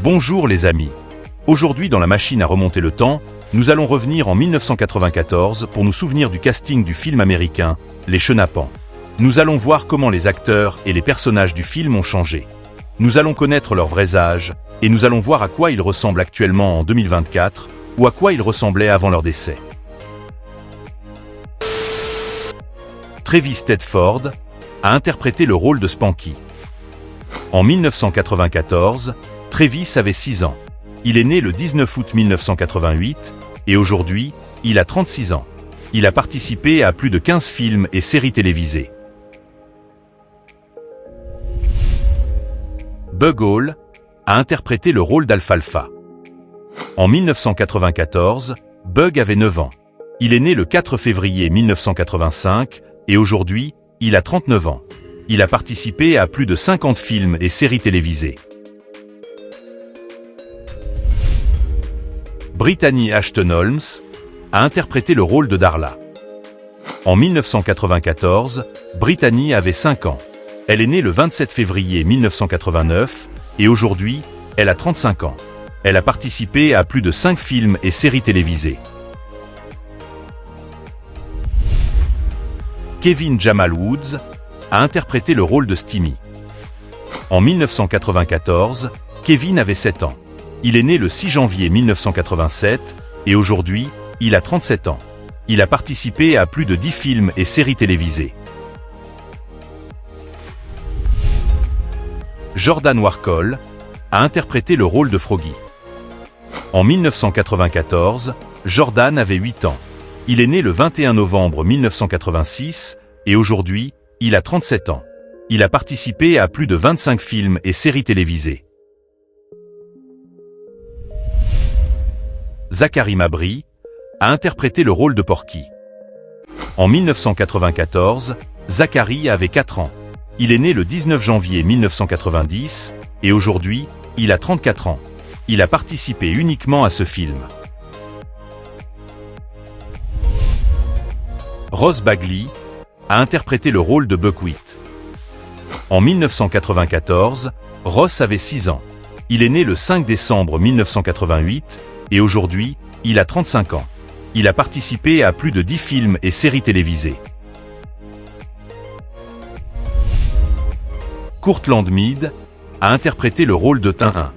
Bonjour les amis. Aujourd'hui dans la machine à remonter le temps, nous allons revenir en 1994 pour nous souvenir du casting du film américain, Les Chenapans. Nous allons voir comment les acteurs et les personnages du film ont changé. Nous allons connaître leurs vrais âges, et nous allons voir à quoi ils ressemblent actuellement en 2024, ou à quoi ils ressemblaient avant leur décès. Travis Tedford a interprété le rôle de Spanky. En 1994, Travis avait 6 ans. Il est né le 19 août 1988, et aujourd'hui, il a 36 ans. Il a participé à plus de 15 films et séries télévisées. Bug Hall a interprété le rôle d'Alfalfa. En 1994, Bug avait 9 ans. Il est né le 4 février 1985, et aujourd'hui, il a 39 ans. Il a participé à plus de 50 films et séries télévisées. Brittany Ashton Holmes a interprété le rôle de Darla. En 1994, Brittany avait 5 ans. Elle est née le 27 février 1989 et aujourd'hui, elle a 35 ans. Elle a participé à plus de 5 films et séries télévisées. Kevin Jamal Woods a interprété le rôle de Stimmy. En 1994, Kevin avait 7 ans. Il est né le 6 janvier 1987 et aujourd'hui, il a 37 ans. Il a participé à plus de 10 films et séries télévisées. Jordan Warhol a interprété le rôle de Froggy. En 1994, Jordan avait 8 ans. Il est né le 21 novembre 1986 et aujourd'hui, il a 37 ans. Il a participé à plus de 25 films et séries télévisées. Zachary Mabry a interprété le rôle de Porky. En 1994, Zachary avait 4 ans. Il est né le 19 janvier 1990 et aujourd'hui, il a 34 ans. Il a participé uniquement à ce film. Ross Bagley a interprété le rôle de Buckwheat. En 1994, Ross avait 6 ans. Il est né le 5 décembre 1988 et aujourd'hui, il a 35 ans. Il a participé à plus de 10 films et séries télévisées. Courtland Mead a interprété le rôle de Tintin.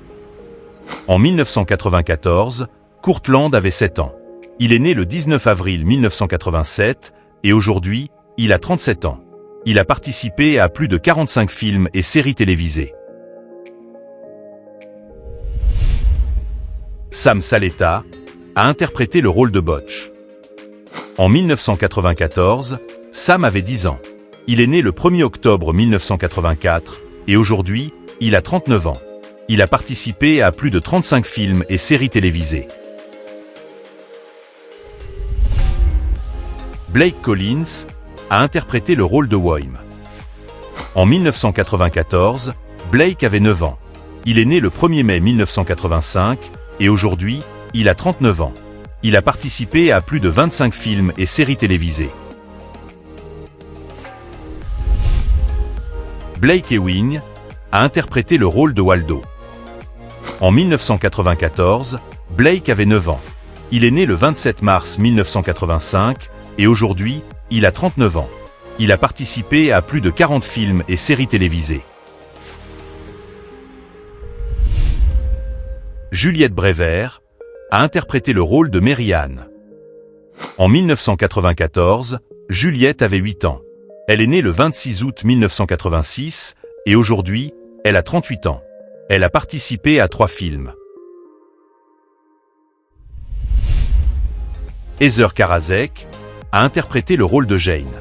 En 1994, Courtland avait 7 ans. Il est né le 19 avril 1987 et aujourd'hui, il a 37 ans. Il a participé à plus de 45 films et séries télévisées. Sam Saleta a interprété le rôle de Botch. En 1994, Sam avait 10 ans. Il est né le 1er octobre 1984 et aujourd'hui, il a 39 ans. Il a participé à plus de 35 films et séries télévisées. Blake Collins a interprété le rôle de Whoym. En 1994, Blake avait 9 ans. Il est né le 1er mai 1985 et aujourd'hui, il a 39 ans. Il a participé à plus de 25 films et séries télévisées. Blake Ewing a interprété le rôle de Waldo. En 1994, Blake avait 9 ans. Il est né le 27 mars 1985 et aujourd'hui, il a 39 ans. Il a participé à plus de 40 films et séries télévisées. Juliette Prévert a interprété le rôle de Mary Ann. En 1994, Juliette avait 8 ans. Elle est née le 26 août 1986 et aujourd'hui, elle a 38 ans. Elle a participé à 3 films. Heather Karasek a interprété le rôle de Jane.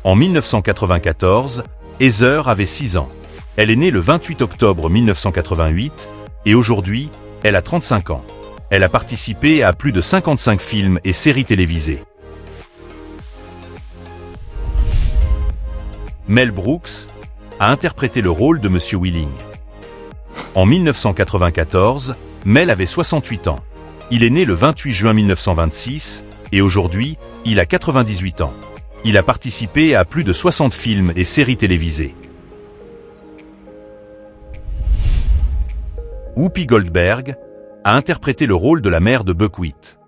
En 1994, Heather avait 6 ans. Elle est née le 28 octobre 1988 et aujourd'hui, elle a 35 ans. Elle a participé à plus de 55 films et séries télévisées. Mel Brooks a interprété le rôle de Monsieur Wheeling. En 1994, Mel avait 68 ans. Il est né le 28 juin 1926 et aujourd'hui, il a 98 ans. Il a participé à plus de 60 films et séries télévisées. Whoopi Goldberg a interprété le rôle de la mère de Buckwheat.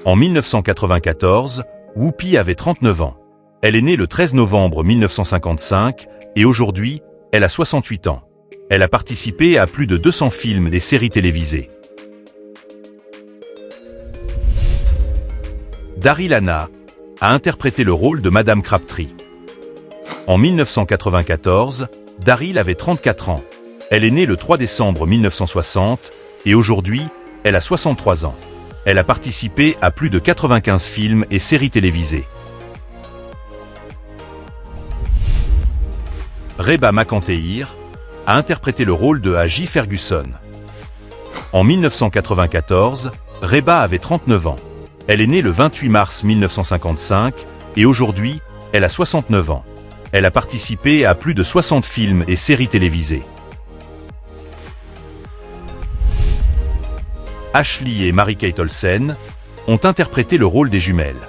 En 1994, Whoopi avait 39 ans. Elle est née le 13 novembre 1955 et aujourd'hui, elle a 68 ans. Elle a participé à plus de 200 films et séries télévisées. Daryl Hannah a interprété le rôle de Madame Crabtree. En 1994, Daryl avait 34 ans. Elle est née le 3 décembre 1960 et aujourd'hui, elle a 63 ans. Elle a participé à plus de 95 films et séries télévisées. Reba McEntire a interprété le rôle de A.J. Ferguson. En 1994, Reba avait 39 ans. Elle est née le 28 mars 1955 et aujourd'hui, elle a 69 ans. Elle a participé à plus de 60 films et séries télévisées. Ashley et Mary-Kate Olsen ont interprété le rôle des jumelles.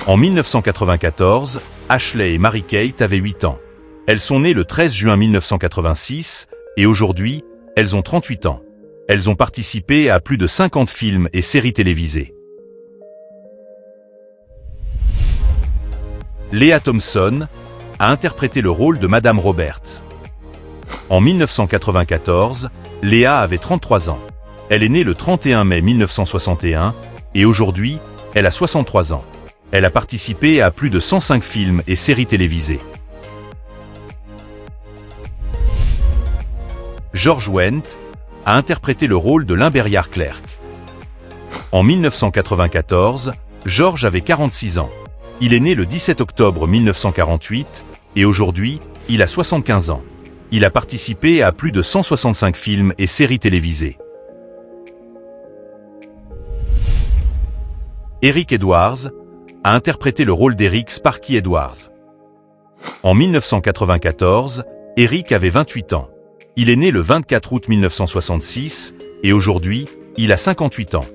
En 1994, Ashley et Mary-Kate avaient 8 ans. Elles sont nées le 13 juin 1986 et aujourd'hui, elles ont 38 ans. Elles ont participé à plus de 50 films et séries télévisées. Lea Thompson a interprété le rôle de Madame Roberts. En 1994, Lea avait 33 ans. Elle est née le 31 mai 1961 et aujourd'hui, elle a 63 ans. Elle a participé à plus de 105 films et séries télévisées. George Wendt a interprété le rôle de Limberyard Clerk. En 1994, George avait 46 ans. Il est né le 17 octobre 1948 et aujourd'hui, il a 75 ans. Il a participé à plus de 165 films et séries télévisées. Eric Edwards a interprété le rôle d'Eric Sparky Edwards. En 1994, Eric avait 28 ans. Il est né le 24 août 1966 et aujourd'hui, il a 58 ans.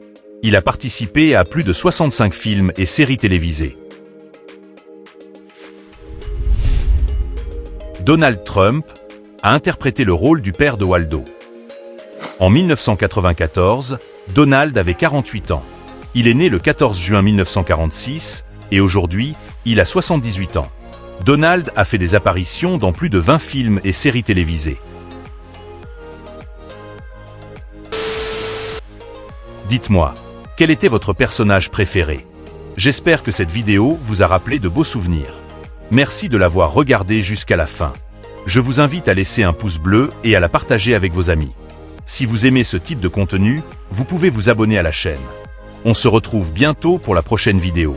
Il a participé à plus de 65 films et séries télévisées. Donald Trump a interprété le rôle du père de Waldo. En 1994, Donald avait 48 ans. Il est né le 14 juin 1946 et aujourd'hui, il a 78 ans. Donald a fait des apparitions dans plus de 20 films et séries télévisées. Dites-moi, quel était votre personnage préféré? J'espère que cette vidéo vous a rappelé de beaux souvenirs. Merci de l'avoir regardée jusqu'à la fin. Je vous invite à laisser un pouce bleu et à la partager avec vos amis. Si vous aimez ce type de contenu, vous pouvez vous abonner à la chaîne. On se retrouve bientôt pour la prochaine vidéo.